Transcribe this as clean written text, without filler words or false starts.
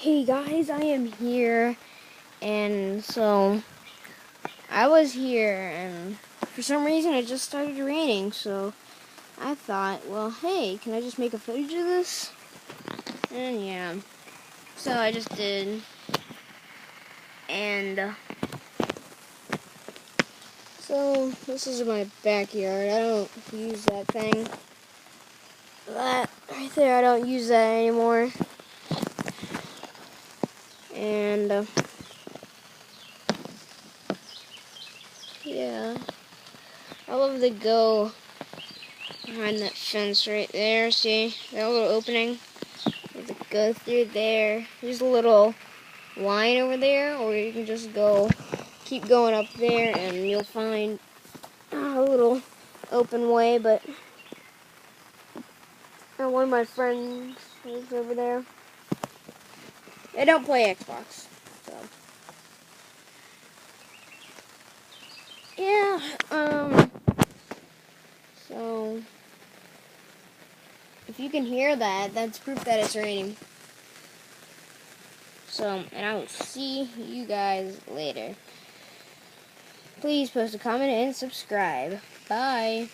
Hey guys, I am here, and so I was here, and for some reason it just started raining, so I thought, well, hey, can I just make a footage of this? And yeah, so I just did, and so this is my backyard. I don't use that thing. That right there, I don't use that anymore. And yeah, I love to go behind that fence right there. See that little opening? You have to go through there. There's a little line over there, or you can just keep going up there, and you'll find a little open way. But one of my friends lives over there. They don't play Xbox, so yeah. So if you can hear that, that's proof that it's raining. So, and I will see you guys later. Please post a comment and subscribe. Bye.